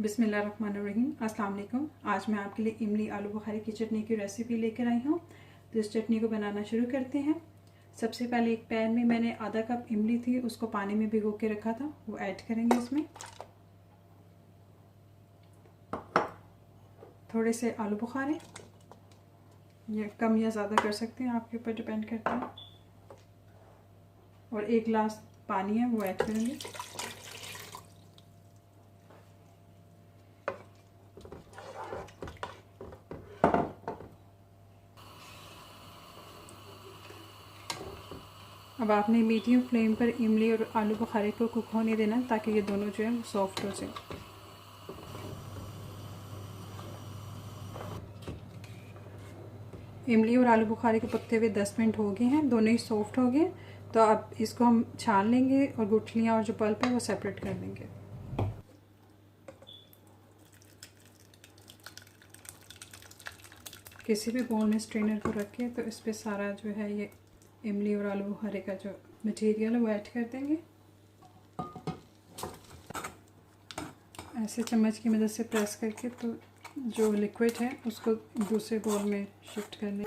बिस्मिल्लाहिर्रहमानिर्रहीम। अस्सलाम वालेकुम। आज मैं आपके लिए इमली आलू बुखारे की चटनी की रेसिपी लेकर आई हूँ। तो इस चटनी को बनाना शुरू करते हैं। सबसे पहले एक पैन में मैंने आधा कप इमली थी, उसको पानी में भिगो के रखा था, वो ऐड करेंगे इसमें। थोड़े से आलू बुखारे, ये कम या ज़्यादा कर सकते हैं, आपके ऊपर डिपेंड करता है। और 1 गिलास पानी है, वो ऐड करेंगे। अब आपने मीडियम फ्लेम पर इमली और आलू बुखारे को कुक होने देना, ताकि ये दोनों जो है वो सॉफ्ट हो जाए। इमली और आलू बुखारे के पकते हुए 10 मिनट हो गए हैं, दोनों ही सॉफ्ट हो गए। तो अब इसको हम छान लेंगे और गुठलियाँ और जो पल्प है वो सेपरेट कर देंगे। किसी भी बोल में स्ट्रेनर को रख के तो इस पर सारा जो है ये इमली और आलू बुखारे का जो मटेरियल है वो ऐड कर देंगे। ऐसे चम्मच की मदद से प्रेस करके तो जो लिक्विड है उसको दूसरे बोल में शिफ्ट कर लें।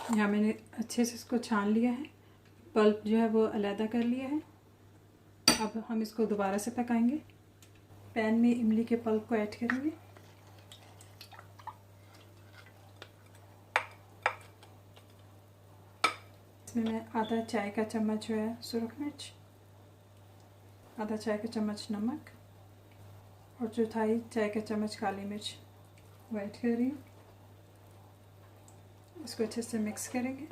यहाँ मैंने अच्छे से इसको छान लिया है, पल्प जो है वो अलग कर लिया है। अब हम इसको दोबारा से पकाएंगे। पैन में इमली के पल्प को ऐड करेंगे। इसमें मैं आधा चाय का चम्मच जो है सुरख मिर्च, आधा चाय का चम्मच नमक और चौथाई चाय का चम्मच काली मिर्च वो ऐड कर रही हूँ। इसको अच्छे से मिक्स करेंगे।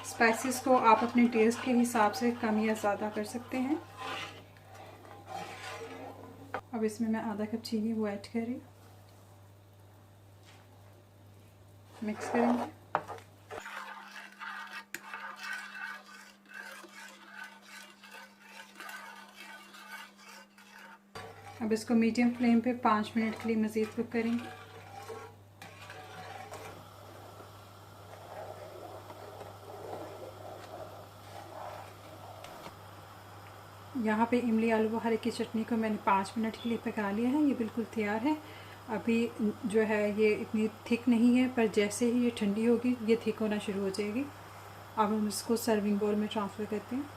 स्पाइसेस को आप अपने टेस्ट के हिसाब से कम या ज़्यादा कर सकते हैं। अब इसमें मैं आधा कप चीनी वो ऐड कर रही हूँ, मिक्स करेंगे। अब इसको मीडियम फ्लेम पे 5 मिनट के लिए मज़ीद कुक करेंगे। यहाँ पे इमली आलू बुखारे की चटनी को मैंने 5 मिनट के लिए पका लिया है, ये बिल्कुल तैयार है। अभी जो है ये इतनी थिक नहीं है, पर जैसे ही ये ठंडी होगी ये थिक होना शुरू हो जाएगी। अब हम इसको सर्विंग बाउल में ट्रांसफ़र करते हैं।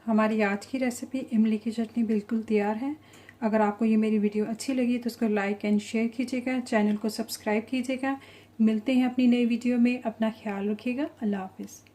हमारी आज की रेसिपी इमली की चटनी बिल्कुल तैयार है। अगर आपको ये मेरी वीडियो अच्छी लगी तो उसको लाइक एंड शेयर कीजिएगा, चैनल को सब्सक्राइब कीजिएगा। मिलते हैं अपनी नई वीडियो में। अपना ख्याल रखिएगा। अल्लाह हाफ़िज़।